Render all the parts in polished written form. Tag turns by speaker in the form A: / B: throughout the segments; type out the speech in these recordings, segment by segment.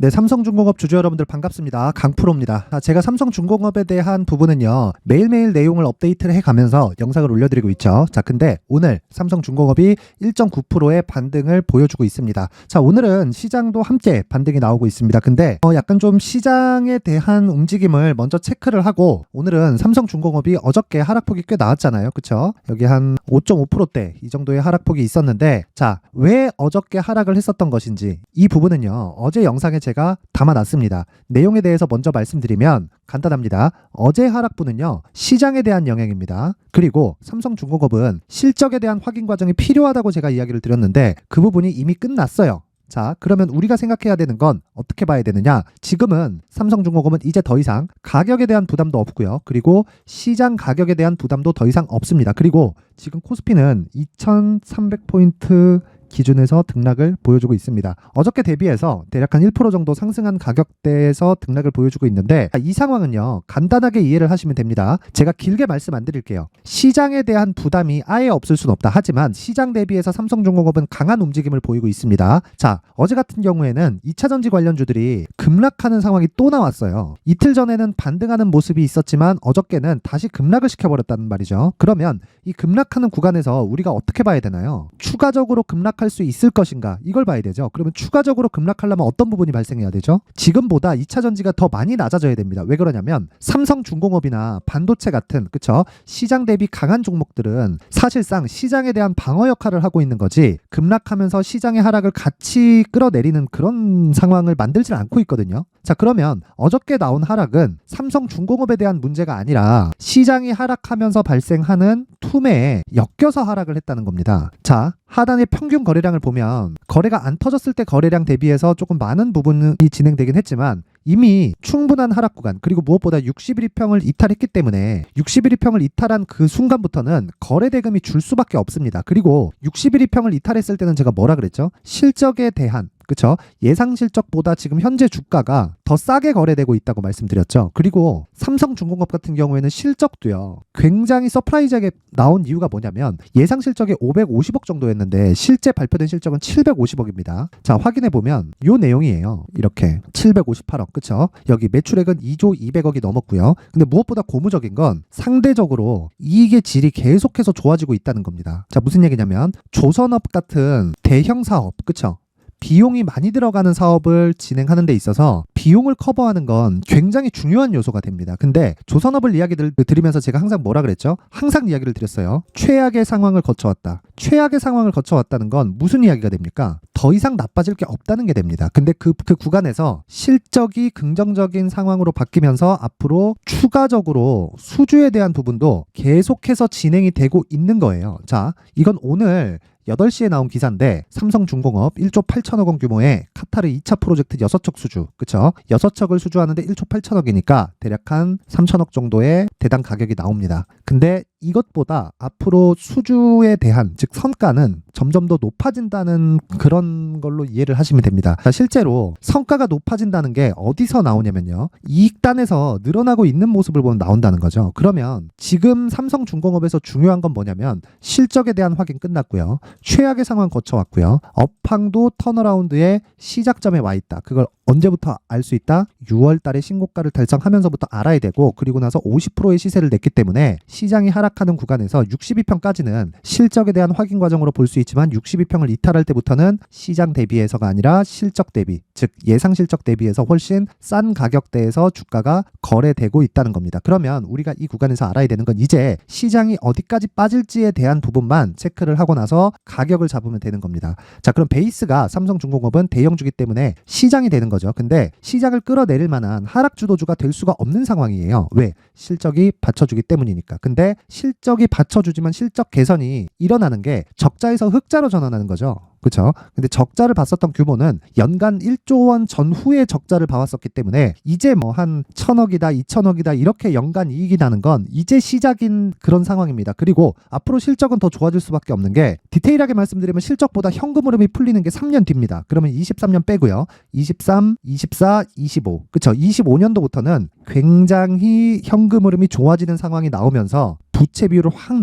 A: 네, 삼성중공업 주주 여러분들 반갑습니다. 강프로입니다. 제가 삼성중공업에 대한 부분은요, 매일매일 내용을 업데이트를 해가면서 영상을 올려드리고 있죠. 자, 근데 오늘 삼성중공업이 1.9%의 반등을 보여주고 있습니다. 자, 오늘은 시장도 함께 반등이 나오고 있습니다. 근데 약간 좀 시장에 대한 움직임을 먼저 체크를 하고, 오늘은 삼성중공업이 어저께 하락폭이 꽤 나왔잖아요. 그쵸? 여기 한 5.5%대 이 정도의 하락폭이 있었는데, 자, 왜 어저께 하락을 했었던 것인지 이 부분은요, 어제 영상에 제가 담아놨습니다. 내용에 대해서 먼저 말씀드리면 간단합니다. 어제 하락분은요, 시장에 대한 영향입니다. 그리고 삼성중공업은 실적에 대한 확인 과정이 필요하다고 제가 이야기를 드렸는데 그 부분이 이미 끝났어요. 자, 그러면 우리가 생각해야 되는 건 어떻게 봐야 되느냐? 지금은 삼성중공업은 이제 더 이상 가격에 대한 부담도 없고요. 그리고 시장 가격에 대한 부담도 더 이상 없습니다. 그리고 지금 코스피는 2300포인트 기준에서 등락을 보여주고 있습니다. 어저께 대비해서 대략 한 1% 정도 상승한 가격대에서 등락을 보여주고 있는데, 이 상황은요, 간단하게 이해를 하시면 됩니다. 제가 길게 말씀 안 드릴게요. 시장에 대한 부담이 아예 없을 수는 없다. 하지만 시장 대비해서 삼성중공업은 강한 움직임을 보이고 있습니다. 자, 어제 같은 경우에는 2차전지 관련주들이 급락하는 상황이 또 나왔어요. 이틀 전에는 반등하는 모습이 있었지만 어저께는 다시 급락을 시켜버렸다는 말이죠. 그러면 이 급락하는 구간에서 우리가 어떻게 봐야 되나요? 추가적으로 급락할 수 있을 것인가, 이걸 봐야 되죠. 그러면 추가적으로 급락하려면 어떤 부분이 발생해야 되죠? 지금보다 2차전지가 더 많이 낮아져야 됩니다. 왜 그러냐면 삼성중공업이나 반도체 같은, 그쵸, 시장 대비 강한 종목들은 사실상 시장에 대한 방어 역할을 하고 있는 거지, 급락하면서 시장의 하락을 같이 끌어내리는 그런 상황을 만들지 않고 있거든요. 자, 그러면 어저께 나온 하락은 삼성중공업에 대한 문제가 아니라 시장이 하락하면서 발생하는 투매에 엮여서 하락을 했다는 겁니다. 자, 하단의 평균 거래량을 보면 거래가 안 터졌을 때 거래량 대비해서 조금 많은 부분이 진행되긴 했지만 이미 충분한 하락 구간, 그리고 무엇보다 61일평을 이탈했기 때문에 61일평을 이탈한 그 순간부터는 거래 대금이 줄 수밖에 없습니다. 그리고 61일평을 이탈했을 때는 제가 뭐라 그랬죠? 실적에 대한, 그쵸? 예상 실적보다 지금 현재 주가가 더 싸게 거래되고 있다고 말씀드렸죠. 그리고 삼성중공업 같은 경우에는 실적도요, 굉장히 서프라이즈하게 나온 이유가 뭐냐면 예상 실적이 550억 정도였는데 실제 발표된 실적은 750억입니다. 자, 확인해보면 요 내용이에요. 이렇게 758억, 그쵸? 여기 매출액은 2조 200억이 넘었고요. 근데 무엇보다 고무적인 건 상대적으로 이익의 질이 계속해서 좋아지고 있다는 겁니다. 자, 무슨 얘기냐면 조선업 같은 대형 사업, 그쵸? 비용이 많이 들어가는 사업을 진행하는 데 있어서 비용을 커버하는 건 굉장히 중요한 요소가 됩니다. 근데 조선업을 이야기를 드리면서 제가 항상 뭐라 그랬죠? 항상 이야기를 드렸어요. 최악의 상황을 거쳐왔다. 최악의 상황을 거쳐왔다는 건 무슨 이야기가 됩니까? 더 이상 나빠질 게 없다는 게 됩니다. 근데 그 구간에서 실적이 긍정적인 상황으로 바뀌면서 앞으로 추가적으로 수주에 대한 부분도 계속해서 진행이 되고 있는 거예요. 자, 이건 오늘 8시에 나온 기사인데 삼성중공업 1조 8천억 원 규모의 카타르 2차 프로젝트 6척 수주, 그쵸? 6척을 수주하는데 1조 8천억이니까 대략 한 3천억 정도의 대당 가격이 나옵니다. 근데 이것보다 앞으로 수주에 대한, 즉 성과는 점점 더 높아진다는 그런 걸로 이해를 하시면 됩니다. 자, 실제로 성과가 높아진다는 게 어디서 나오냐면요, 이익단에서 늘어나고 있는 모습을 보면 나온다는 거죠. 그러면 지금 삼성중공업에서 중요한 건 뭐냐면 실적에 대한 확인 끝났고요, 최악의 상황 거쳐왔고요, 업황도 턴어라운드의 시작점에 와 있다. 그걸 언제부터 알 수 있다? 6월 달에 신고가를 달성하면서부터 알아야 되고, 그리고 나서 50%의 시세를 냈기 때문에 시장이 하락하는 구간에서 62평까지는 실적에 대한 확인 과정으로 볼 수 있지만 62평을 이탈할 때부터는 시장 대비해서가 아니라 실적 대비, 즉 예상 실적 대비해서 훨씬 싼 가격대에서 주가가 거래되고 있다는 겁니다. 그러면 우리가 이 구간에서 알아야 되는 건 이제 시장이 어디까지 빠질지에 대한 부분만 체크를 하고 나서 가격을 잡으면 되는 겁니다. 자, 그럼 베이스가 삼성중공업은 대형주기 때문에 시장이 되는 거죠. 근데 시장을 끌어내릴 만한 하락 주도주가 될 수가 없는 상황이에요. 왜? 실적이 받쳐주기 때문이니까. 근데 실적이 받쳐주지만 실적 개선이 일어나는 게 적자에서 흑자로 전환하는 거죠. 그렇죠? 근데 적자를 봤었던 규모는 연간 1조 원 전후의 적자를 봐왔었기 때문에 이제 뭐 한 1,000억이다 2,000억이다 이렇게 연간 이익이 나는 건 이제 시작인 그런 상황입니다. 그리고 앞으로 실적은 더 좋아질 수밖에 없는 게, 디테일하게 말씀드리면 실적보다 현금 흐름이 풀리는 게 3년 뒤입니다. 그러면 23년 빼고요, 23, 24, 25, 그쵸? 25년도부터는 굉장히 현금 흐름이 좋아지는 상황이 나오면서 부채 비율을 확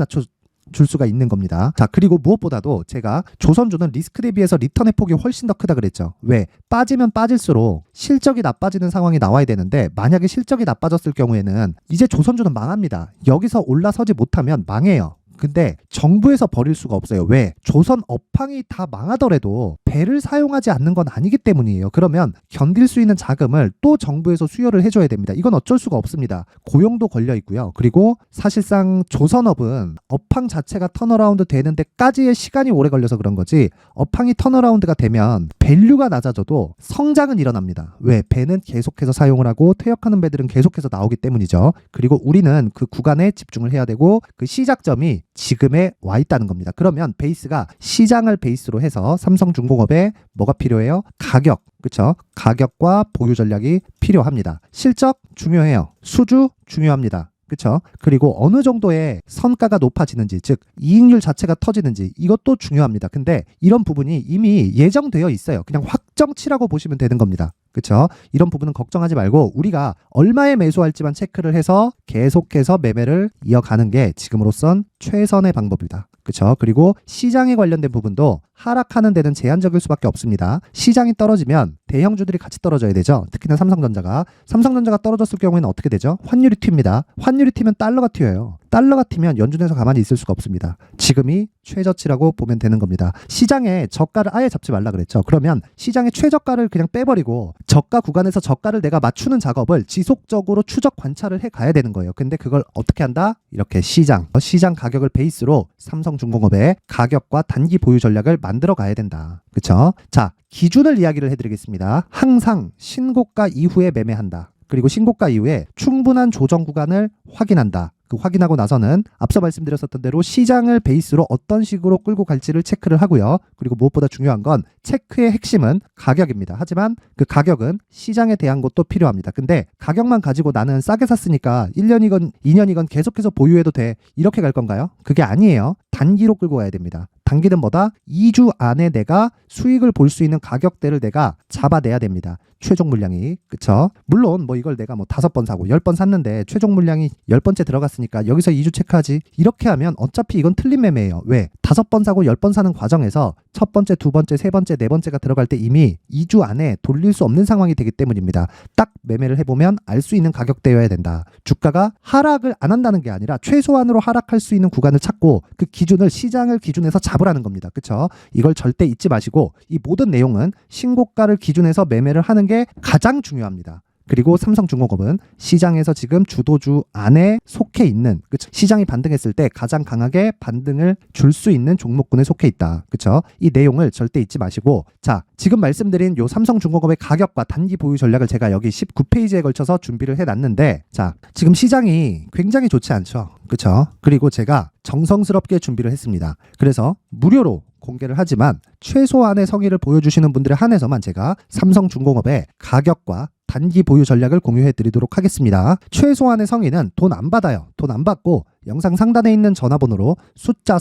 A: 줄 수가 있는 겁니다. 자, 그리고 무엇보다도 제가 조선주는 리스크 대비해서 리턴의 폭이 훨씬 더 크다 그랬죠. 왜? 빠지면 빠질수록 실적이 나빠지는 상황이 나와야 되는데 만약에 실적이 나빠졌을 경우에는 이제 조선주는 망합니다. 여기서 올라서지 못하면 망해요. 근데 정부에서 버릴 수가 없어요. 왜? 조선 업황이 다 망하더라도 배를 사용하지 않는 건 아니기 때문이에요. 그러면 견딜 수 있는 자금을 또 정부에서 수여를 해줘야 됩니다. 이건 어쩔 수가 없습니다. 고용도 걸려 있고요. 그리고 사실상 조선업은 업황 자체가 턴어라운드 되는 데까지의 시간이 오래 걸려서 그런 거지 업황이 턴어라운드가 되면 밸류가 낮아져도 성장은 일어납니다. 왜? 배는 계속해서 사용을 하고 퇴역하는 배들은 계속해서 나오기 때문이죠. 그리고 우리는 그 구간에 집중을 해야 되고 그 시작점이 지금에 와 있다는 겁니다. 그러면 베이스가 시장을 베이스로 해서 삼성중공업에 뭐가 필요해요? 가격, 그렇죠? 가격과 보유 전략이 필요합니다. 실적 중요해요. 수주 중요합니다. 그렇죠? 그리고 어느 정도의 선가가 높아지는지, 즉 이익률 자체가 터지는지 이것도 중요합니다. 근데 이런 부분이 이미 예정되어 있어요. 그냥 확정치라고 보시면 되는 겁니다. 그렇죠? 이런 부분은 걱정하지 말고 우리가 얼마에 매수할지만 체크를 해서 계속해서 매매를 이어가는 게 지금으로선 최선의 방법이다. 그렇죠? 그리고 시장에 관련된 부분도 하락하는 데는 제한적일 수밖에 없습니다. 시장이 떨어지면 대형주들이 같이 떨어져야 되죠. 특히나 삼성전자가 떨어졌을 경우에는 어떻게 되죠? 환율이 튑니다. 환율이 튀면 달러가 튀어요. 달러가 튀면 연준에서 가만히 있을 수가 없습니다. 지금이 최저치라고 보면 되는 겁니다. 시장에 저가를 아예 잡지 말라 그랬죠. 그러면 시장의 최저가를 그냥 빼버리고 저가 구간에서 저가를 내가 맞추는 작업을 지속적으로 추적 관찰을 해 가야 되는 거예요. 근데 그걸 어떻게 한다? 이렇게 시장 가격을 베이스로 삼성중공업의 가격과 단기 보유 전략을 만들어 가야 된다. 그렇죠? 자, 기준을 이야기를 해드리겠습니다. 항상 신고가 이후에 매매한다. 그리고 신고가 이후에 충분한 조정 구간을 확인한다. 그 확인하고 나서는 앞서 말씀드렸었던 대로 시장을 베이스로 어떤 식으로 끌고 갈지를 체크를 하고요. 그리고 무엇보다 중요한 건 체크의 핵심은 가격입니다. 하지만 그 가격은 시장에 대한 것도 필요합니다. 근데 가격만 가지고 나는 싸게 샀으니까 1년이건 2년이건 계속해서 보유해도 돼. 이렇게 갈 건가요? 그게 아니에요. 단기로 끌고 가야 됩니다. 단기는 뭐다? 2주 안에 내가 수익을 볼 수 있는 가격대를 내가 잡아내야 됩니다. 최종 물량이. 그쵸? 물론 뭐 이걸 내가 뭐 5번 사고 10번 샀는데 최종 물량이 10번째 들어갔으니까 여기서 2주 체크하지. 이렇게 하면 어차피 이건 틀린 매매예요. 왜? 5번 사고 10번 사는 과정에서 첫 번째, 두 번째, 세 번째, 네 번째가 들어갈 때 이미 2주 안에 돌릴 수 없는 상황이 되기 때문입니다. 딱 매매를 해보면 알 수 있는 가격대여야 된다. 주가가 하락을 안 한다는 게 아니라 최소한으로 하락할 수 있는 구간을 찾고 그 기준을 시장을 기준해서 잡으라는 겁니다. 그쵸? 이걸 절대 잊지 마시고 이 모든 내용은 신고가를 기준해서 매매를 하는 게 가장 중요합니다. 그리고 삼성중공업은 시장에서 지금 주도주 안에 속해 있는, 그쵸? 시장이 반등했을 때 가장 강하게 반등을 줄 수 있는 종목군에 속해 있다. 그쵸? 이 내용을 절대 잊지 마시고, 자, 지금 말씀드린 요 삼성중공업의 가격과 단기 보유 전략을 제가 여기 19페이지에 걸쳐서 준비를 해놨는데, 자, 지금 시장이 굉장히 좋지 않죠. 그쵸? 그리고 제가 정성스럽게 준비를 했습니다. 그래서 무료로 공개를 하지만 최소한의 성의를 보여주시는 분들에 한해서만 제가 삼성중공업의 가격과 단기 보유 전략을 공유해 드리도록 하겠습니다. 최소한의 성의는 돈 안 받아요. 돈 안 받고 영상 상단에 있는 전화번호로 숫자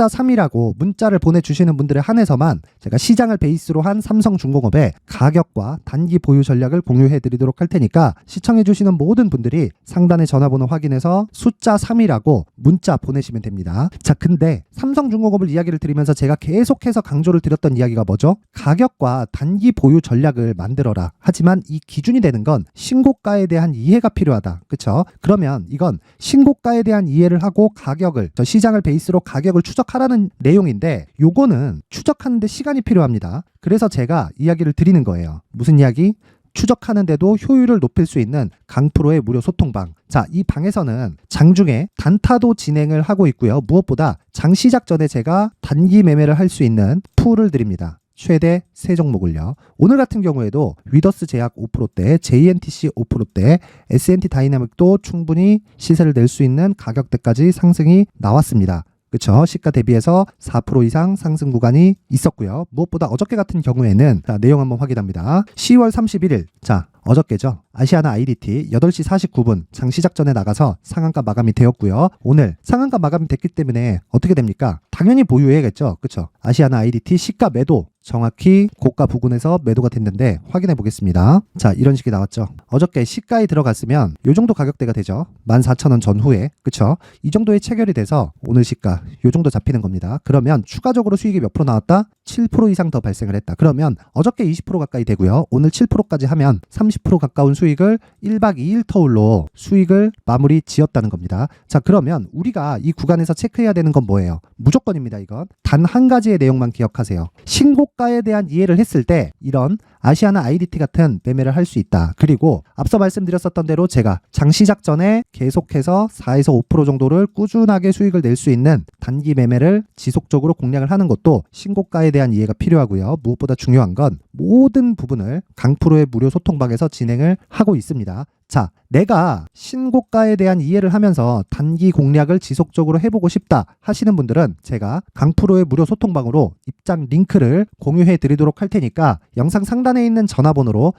A: 3이라고 문자를 보내주시는 분들에 한해서만 제가 시장을 베이스로 한 삼성중공업의 가격과 단기 보유 전략을 공유해 드리도록 할 테니까 시청해 주시는 모든 분들이 상단의 전화번호 확인해서 숫자 3이라고 문자 보내시면 됩니다. 자, 근데 삼성중공업을 이야기를 드리면서 제가 계속해서 강조를 드렸던 이야기가 뭐죠? 가격과 단기 보유 전략을 만들어라. 하지만 이 기준이 되는 건 신고가에 대한 이해가 필요하다. 그쵸? 그러면 이건 신고가에 대한 이해를 하고 가격을, 저 시장을 베이스로 가격을 추적하라는 내용인데 요거는 추적하는데 시간이 필요합니다. 그래서 제가 이야기를 드리는 거예요. 무슨 이야기? 추적하는데도 효율을 높일 수 있는 강프로의 무료 소통방. 자, 이 방에서는 장중에 단타도 진행을 하고 있고요. 무엇보다 장 시작 전에 제가 단기 매매를 할 수 있는 풀을 드립니다. 최대 3종목을요. 오늘 같은 경우에도 위더스 제약 5%대, JNTC 5%대, S&T 다이나믹도 충분히 시세를 낼 수 있는 가격대까지 상승이 나왔습니다. 그쵸? 시가 대비해서 4% 이상 상승 구간이 있었고요. 무엇보다 어저께 같은 경우에는 자, 내용 한번 확인합니다. 10월 31일. 자, 어저께죠. 아시아나 IDT 8시 49분 장 시작 전에 나가서 상한가 마감이 되었고요. 오늘 상한가 마감이 됐기 때문에 어떻게 됩니까? 당연히 보유해야겠죠. 그렇죠? 아시아나 IDT 시가 매도 정확히 고가 부근에서 매도가 됐는데 확인해 보겠습니다. 자, 이런 식이 나왔죠. 어저께 시가에 들어갔으면 요 정도 가격대가 되죠. 14,000원 전후에. 그쵸? 이 정도의 체결이 돼서 오늘 시가 요 정도 잡히는 겁니다. 그러면 추가적으로 수익이 몇 프로 나왔다? 7% 이상 더 발생을 했다. 그러면 어저께 20% 가까이 되고요. 오늘 7%까지 하면 30% 가까운 수익을 1박 2일 터울로 수익을 마무리 지었다는 겁니다. 자, 그러면 우리가 이 구간에서 체크해야 되는 건 뭐예요? 무조건입니다. 이건 단 한 가지의 내용만 기억하세요. 신고가에 대한 이해를 했을 때 이런 아시아나 IDT 같은 매매를 할 수 있다. 그리고 앞서 말씀드렸었던 대로 제가 장 시작 전에 계속해서 4에서 5% 정도를 꾸준하게 수익을 낼 수 있는 단기 매매를 지속적으로 공략을 하는 것도 신고가에 대한 이해가 필요하고요. 무엇보다 중요한 건 모든 부분을 강프로의 무료 소통방에서 진행을 하고 있습니다. 자, 내가 신고가에 대한 이해를 하면서 단기 공략을 지속적으로 해보고 싶다 하시는 분들은 제가 강프로의 무료 소통방으로 입장 링크를 공유해 드리도록 할 테니까 영상 상단에 있는 전화번호로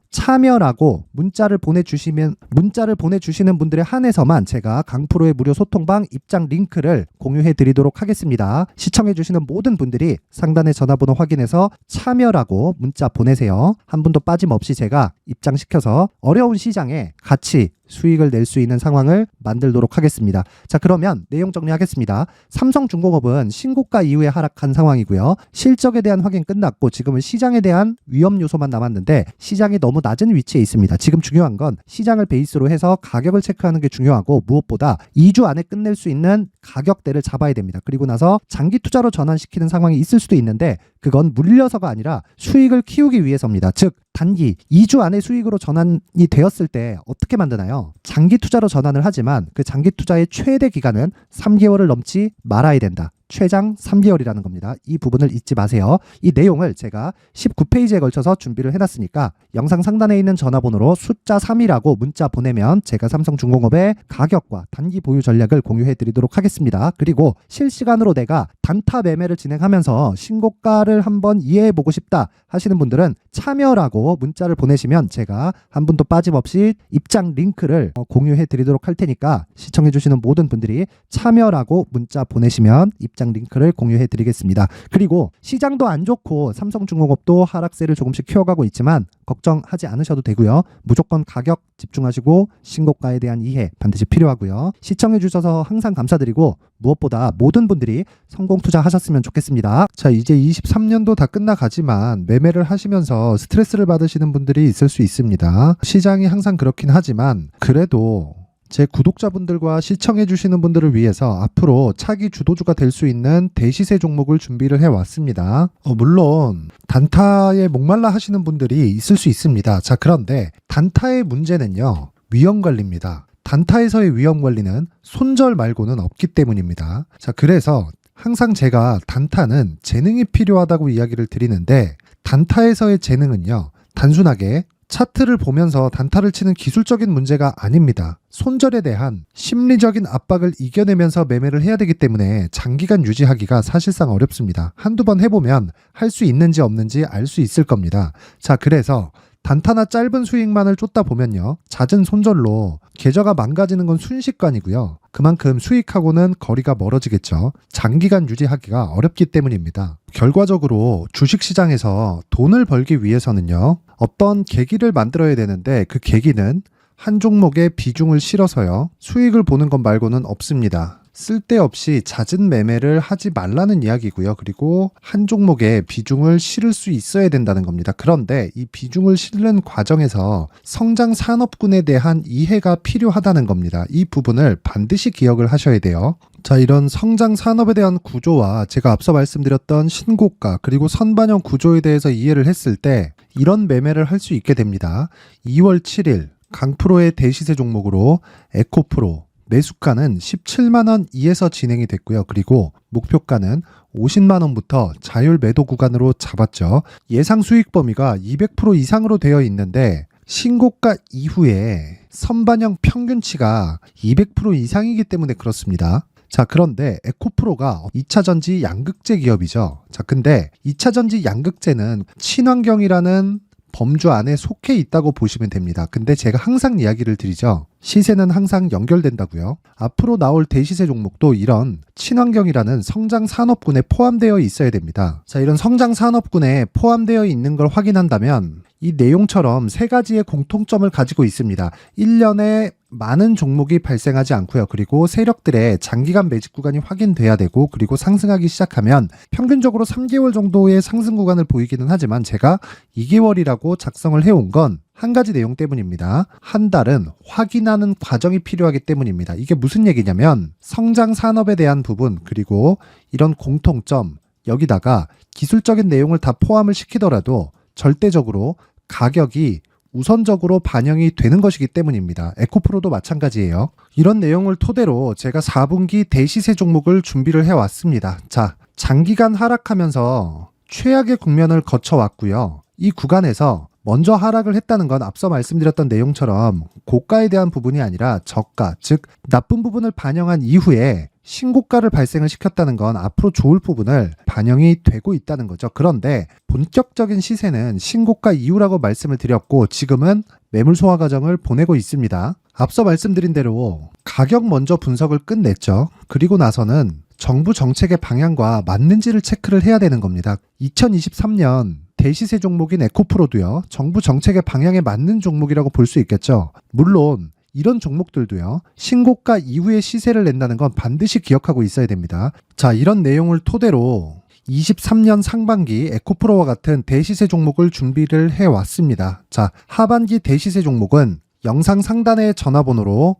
A: 참여라고 문자를 보내주시는 분들에 한해서만 제가 강프로의 무료 소통방 입장 링크를 공유해 드리도록 하겠습니다. 시청해 주시는 모든 분들이 상단의 전화번호 확인해서 참여라고 문자 보내세요. 한 분도 빠짐없이 제가 입장시켜서 어려운 시장에 같이 수익을 낼 수 있는 상황을 만들도록 하겠습니다. 자, 그러면 내용 정리하겠습니다. 삼성중공업은 신고가 이후에 하락한 상황이고요. 실적에 대한 확인 끝났고 지금은 시장에 대한 위험 요소만 남았는데 시장이 너무 낮은 위치에 있습니다. 지금 중요한 건 시장을 베이스로 해서 가격을 체크하는 게 중요하고 무엇보다 2주 안에 끝낼 수 있는 가격대를 잡아야 됩니다. 그리고 나서 장기 투자로 전환시키는 상황이 있을 수도 있는데 그건 물려서가 아니라 수익을 키우기 위해서입니다. 즉 단기 2주 안에 수익으로 전환이 되었을 때 어떻게 만드나요? 장기 투자로 전환을 하지만 그 장기 투자의 최대 기간은 3개월을 넘지 말아야 된다. 최장 3개월이라는 겁니다. 이 부분을 잊지 마세요. 이 내용을 제가 19페이지에 걸쳐서 준비를 해놨으니까 영상 상단에 있는 전화번호로 숫자 3이라고 문자 보내면 제가 삼성중공업의 가격과 단기 보유 전략을 공유해 드리도록 하겠습니다. 그리고 실시간으로 내가 단타 매매를 진행하면서 신고가를 한번 이해해 보고 싶다 하시는 분들은 참여라고 문자를 보내시면 제가 한 분도 빠짐없이 입장 링크를 공유해 드리도록 할 테니까 시청해 주시는 모든 분들이 참여라고 문자 보내시면 입장 링크를 공유해 드리겠습니다. 그리고 시장도 안 좋고 삼성중공업도 하락세를 조금씩 키워가고 있지만 걱정하지 않으셔도 되고요. 무조건 가격 집중하시고 신고가에 대한 이해 반드시 필요하고요. 시청해 주셔서 항상 감사드리고 무엇보다 모든 분들이 성공 투자하셨으면 좋겠습니다. 자, 이제 23년도 다 끝나가지만 매매를 하시면서 스트레스를 받으시는 분들이 있을 수 있습니다. 시장이 항상 그렇긴 하지만 그래도 제 구독자분들과 시청해주시는 분들을 위해서 앞으로 차기 주도주가 될 수 있는 대시세 종목을 준비를 해왔습니다. 물론 단타에 목말라 하시는 분들이 있을 수 있습니다. 자, 그런데 단타의 문제는요, 위험관리입니다. 단타에서의 위험관리는 손절 말고는 없기 때문입니다. 자, 그래서 항상 제가 단타는 재능이 필요하다고 이야기를 드리는데 단타에서의 재능은요, 단순하게 차트를 보면서 단타를 치는 기술적인 문제가 아닙니다. 손절에 대한 심리적인 압박을 이겨내면서 매매를 해야 되기 때문에 장기간 유지하기가 사실상 어렵습니다. 한두 번 해보면 할 수 있는지 없는지 알 수 있을 겁니다. 자, 그래서 단타나 짧은 수익만을 쫓다 보면요, 잦은 손절로 계좌가 망가지는 건 순식간이고요. 그만큼 수익하고는 거리가 멀어지겠죠. 장기간 유지하기가 어렵기 때문입니다. 결과적으로 주식시장에서 돈을 벌기 위해서는요, 어떤 계기를 만들어야 되는데 그 계기는 한 종목에 비중을 실어서요, 수익을 보는 것 말고는 없습니다. 쓸데없이 잦은 매매를 하지 말라는 이야기고요. 그리고 한 종목에 비중을 실을 수 있어야 된다는 겁니다. 그런데 이 비중을 실는 과정에서 성장 산업군에 대한 이해가 필요하다는 겁니다. 이 부분을 반드시 기억을 하셔야 돼요. 자, 이런 성장 산업에 대한 구조와 제가 앞서 말씀드렸던 신고가 그리고 선반영 구조에 대해서 이해를 했을 때 이런 매매를 할 수 있게 됩니다. 2월 7일 강프로의 대시세 종목으로 에코프로 매수가는 17만원 이에서 진행이 됐고요. 그리고 목표가는 50만원부터 자율 매도 구간으로 잡았죠. 예상 수익 범위가 200% 이상으로 되어 있는데 신고가 이후에 선반영 평균치가 200% 이상이기 때문에 그렇습니다. 자, 그런데 에코프로가 2차전지 양극재 기업이죠. 자, 근데 2차전지 양극재는 친환경이라는 범주 안에 속해 있다고 보시면 됩니다. 근데 제가 항상 이야기를 드리죠. 시세는 항상 연결된다고요. 앞으로 나올 대시세 종목도 이런 친환경이라는 성장 산업군에 포함되어 있어야 됩니다. 자, 이런 성장 산업군에 포함되어 있는 걸 확인한다면 이 내용처럼 세 가지의 공통점을 가지고 있습니다. 1년에 많은 종목이 발생하지 않고요. 그리고 세력들의 장기간 매집 구간이 확인돼야 되고, 그리고 상승하기 시작하면 평균적으로 3개월 정도의 상승 구간을 보이기는 하지만 제가 2개월이라고 작성을 해온 건 한 가지 내용 때문입니다. 한 달은 확인하는 과정이 필요하기 때문입니다. 이게 무슨 얘기냐면 성장 산업에 대한 부분, 그리고 이런 공통점, 여기다가 기술적인 내용을 다 포함을 시키더라도 절대적으로 가격이 우선적으로 반영이 되는 것이기 때문입니다. 에코프로도 마찬가지예요. 이런 내용을 토대로 제가 4분기 대시세 종목을 준비를 해왔습니다. 자, 장기간 하락하면서 최악의 국면을 거쳐왔고요. 이 구간에서 먼저 하락을 했다는 건 앞서 말씀드렸던 내용처럼 고가에 대한 부분이 아니라 저가, 즉 나쁜 부분을 반영한 이후에 신고가를 발생을 시켰다는 건 앞으로 좋을 부분을 반영이 되고 있다는 거죠. 그런데 본격적인 시세는 신고가 이후라고 말씀을 드렸고, 지금은 매물 소화 과정을 보내고 있습니다. 앞서 말씀드린 대로 가격 먼저 분석을 끝냈죠. 그리고 나서는 정부 정책의 방향과 맞는지를 체크를 해야 되는 겁니다. 2023년 대시세 종목인 에코프로도요, 정부 정책의 방향에 맞는 종목이라고 볼 수 있겠죠. 물론 이런 종목들도요, 신고가 이후에 시세를 낸다는 건 반드시 기억하고 있어야 됩니다. 자, 이런 내용을 토대로 23년 상반기 에코프로와 같은 대시세 종목을 준비를 해왔습니다. 자, 하반기 대시세 종목은 영상 상단의 전화번호로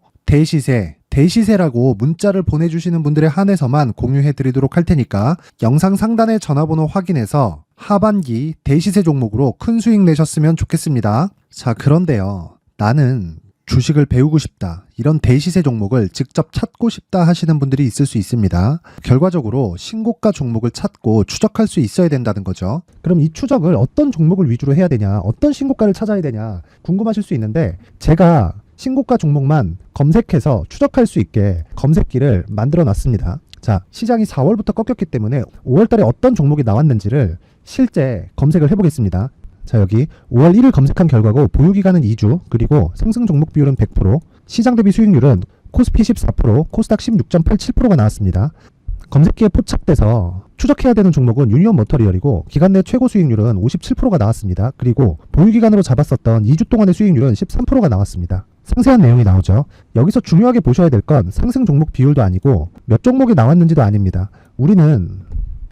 A: 대시세라고 문자를 보내주시는 분들에 한해서만 공유해드리도록 할 테니까 영상 상단의 전화번호 확인해서 하반기 대시세 종목으로 큰 수익 내셨으면 좋겠습니다. 자, 그런데요, 나는 주식을 배우고 싶다, 이런 대시세 종목을 직접 찾고 싶다 하시는 분들이 있을 수 있습니다. 결과적으로 신고가 종목을 찾고 추적할 수 있어야 된다는 거죠. 그럼 이 추적을 어떤 종목을 위주로 해야 되냐, 어떤 신고가를 찾아야 되냐 궁금하실 수 있는데, 제가 신고가 종목만 검색해서 추적할 수 있게 검색기를 만들어 놨습니다. 자, 시장이 4월부터 꺾였기 때문에 5월달에 어떤 종목이 나왔는지를 실제 검색을 해보겠습니다. 자, 여기 5월 1일 검색한 결과고 보유기간은 2주, 그리고 상승 종목 비율은 100%, 시장 대비 수익률은 코스피 14%, 코스닥 16.87%가 나왔습니다. 검색기에 포착돼서 추적해야 되는 종목은 유니온 머터리얼이고 기간 내 최고 수익률은 57%가 나왔습니다. 그리고 보유기간으로 잡았었던 2주 동안의 수익률은 13%가 나왔습니다. 상세한 내용이 나오죠. 여기서 중요하게 보셔야 될 건 상승 종목 비율도 아니고 몇 종목이 나왔는지도 아닙니다. 우리는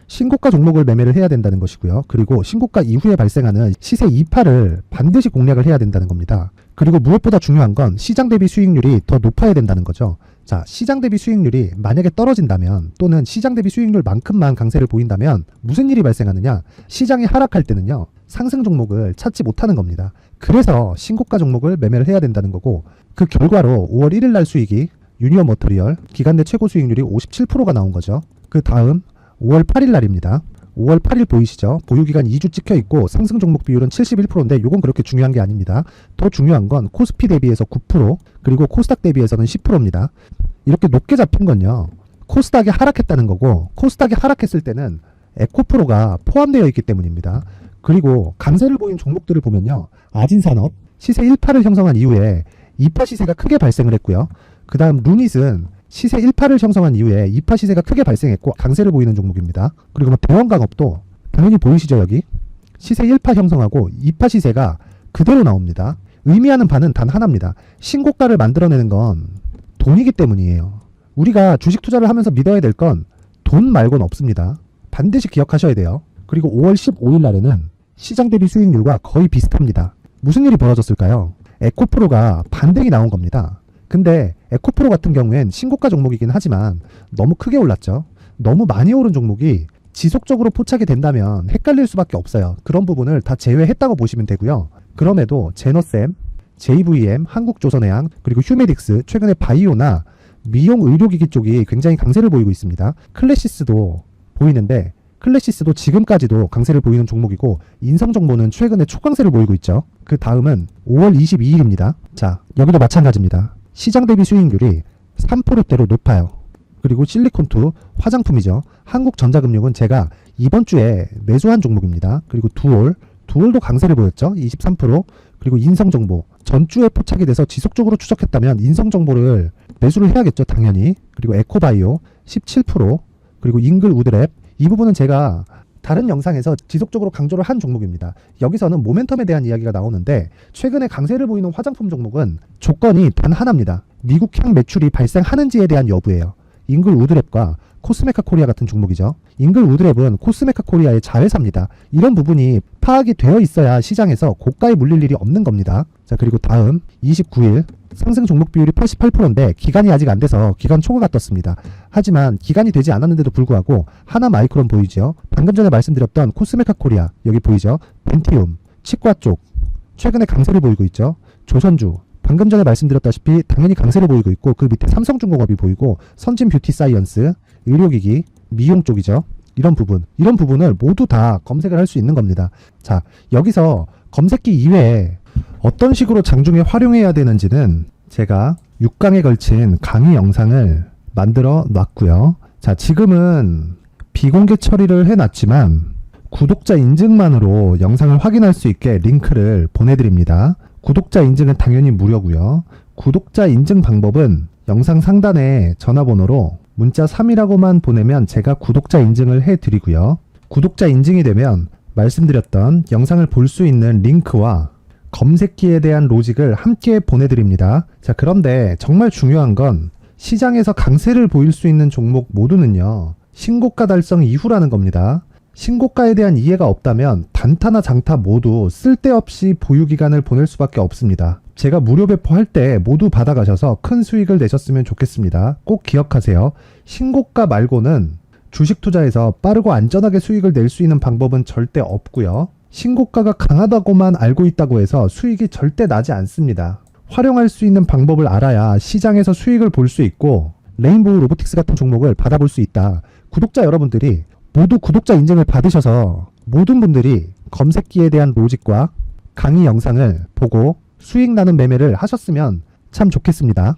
A: 신고가 종목을 매매를 해야 된다는 것이고요. 그리고 신고가 이후에 발생하는 시세 이파를 반드시 공략을 해야 된다는 겁니다. 그리고 무엇보다 중요한 건 시장 대비 수익률이 더 높아야 된다는 거죠. 자, 시장 대비 수익률이 만약에 떨어진다면, 또는 시장 대비 수익률만큼만 강세를 보인다면 무슨 일이 발생하느냐? 시장이 하락할 때는요, 상승 종목을 찾지 못하는 겁니다. 그래서 신고가 종목을 매매를 해야 된다는 거고, 그 결과로 5월 1일 날 수익이 유니온 머터리얼 기간 내 최고 수익률이 57%가 나온 거죠. 그 다음 5월 8일 날입니다. 5월 8일 보이시죠? 보유기간 2주 찍혀 있고 상승 종목 비율은 71%인데 이건 그렇게 중요한 게 아닙니다. 더 중요한 건 코스피 대비해서 9%, 그리고 코스닥 대비해서는 10%입니다. 이렇게 높게 잡힌 건요, 코스닥이 하락했다는 거고, 코스닥이 하락했을 때는 에코프로가 포함되어 있기 때문입니다. 그리고 강세를 보인 종목들을 보면요, 아진산업 시세 1파를 형성한 이후에 2파 시세가 크게 발생을 했고요. 그 다음 루닛은 시세 1파를 형성한 이후에 2파 시세가 크게 발생했고 강세를 보이는 종목입니다. 그리고 뭐 대원강업도 당연히 보이시죠? 여기 시세 1파 형성하고 2파 시세가 그대로 나옵니다. 의미하는 바는 단 하나입니다. 신고가를 만들어내는 건 돈이기 때문이에요. 우리가 주식 투자를 하면서 믿어야 될 건 돈 말고는 없습니다. 반드시 기억하셔야 돼요. 그리고 5월 15일 날에는 시장 대비 수익률과 거의 비슷합니다. 무슨 일이 벌어졌을까요? 에코프로가 반등이 나온 겁니다. 근데 에코프로 같은 경우엔 신고가 종목이긴 하지만 너무 크게 올랐죠. 너무 많이 오른 종목이 지속적으로 포착이 된다면 헷갈릴 수밖에 없어요. 그런 부분을 다 제외했다고 보시면 되고요. 그럼에도 제너셈, JVM, 한국조선해양, 그리고 휴메딕스, 최근에 바이오나 미용 의료기기 쪽이 굉장히 강세를 보이고 있습니다. 클래시스도 보이는데, 클래시스도 지금까지도 강세를 보이는 종목이고, 인성정보는 최근에 초강세를 보이고 있죠. 그 다음은 5월 22일입니다. 자, 여기도 마찬가지입니다. 시장 대비 수익률이 3%대로 높아요. 그리고 실리콘2 화장품이죠. 한국전자금융은 제가 이번 주에 매수한 종목입니다. 그리고 두올 두월도 강세를 보였죠. 23%. 그리고 인성정보. 전주에 포착이 돼서 지속적으로 추적했다면 인성정보를 매수를 해야겠죠. 당연히. 그리고 에코바이오 17%. 그리고 잉글 우드랩. 이 부분은 제가 다른 영상에서 지속적으로 강조를 한 종목입니다. 여기서는 모멘텀에 대한 이야기가 나오는데 최근에 강세를 보이는 화장품 종목은 조건이 단 하나입니다. 미국향 매출이 발생하는지에 대한 여부예요. 잉글 우드랩과 코스메카 코리아 같은 종목이죠. 잉글 우드랩은 코스메카 코리아의 자회사입니다. 이런 부분이 파악이 되어 있어야 시장에서 고가에 물릴 일이 없는 겁니다. 자, 그리고 다음 29일 상승 종목 비율이 88%인데 기간이 아직 안 돼서 기간 초과가 떴습니다. 하지만 기간이 되지 않았는데도 불구하고 하나 마이크론 보이죠. 방금 전에 말씀드렸던 코스메카 코리아 여기 보이죠. 벤티움, 치과 쪽 최근에 강세를 보이고 있죠. 조선주 방금 전에 말씀드렸다시피 당연히 강세를 보이고 있고 그 밑에 삼성중공업이 보이고 선진 뷰티 사이언스, 의료기기, 미용 쪽이죠. 이런 부분을 모두 다 검색을 할 수 있는 겁니다. 자, 여기서 검색기 이외에 어떤 식으로 장중에 활용해야 되는지는 제가 6강에 걸친 강의 영상을 만들어 놨고요. 자, 지금은 비공개 처리를 해놨지만 구독자 인증만으로 영상을 확인할 수 있게 링크를 보내드립니다. 구독자 인증은 당연히 무료고요. 구독자 인증 방법은 영상 상단에 전화번호로 문자 3이라고만 보내면 제가 구독자 인증을 해드리고요. 구독자 인증이 되면 말씀드렸던 영상을 볼 수 있는 링크와 검색기에 대한 로직을 함께 보내드립니다. 자, 그런데 정말 중요한 건 시장에서 강세를 보일 수 있는 종목 모두는요. 신고가 달성 이후라는 겁니다. 신고가에 대한 이해가 없다면 단타나 장타 모두 쓸데없이 보유기간을 보낼 수밖에 없습니다. 제가 무료 배포할 때 모두 받아가셔서 큰 수익을 내셨으면 좋겠습니다. 꼭 기억하세요. 신고가 말고는 주식 투자에서 빠르고 안전하게 수익을 낼 수 있는 방법은 절대 없고요. 신고가가 강하다고만 알고 있다고 해서 수익이 절대 나지 않습니다. 활용할 수 있는 방법을 알아야 시장에서 수익을 볼 수 있고 레인보우 로보틱스 같은 종목을 받아볼 수 있다. 구독자 여러분들이 모두 구독자 인증을 받으셔서 모든 분들이 검색기에 대한 로직과 강의 영상을 보고 수익 나는 매매를 하셨으면 참 좋겠습니다.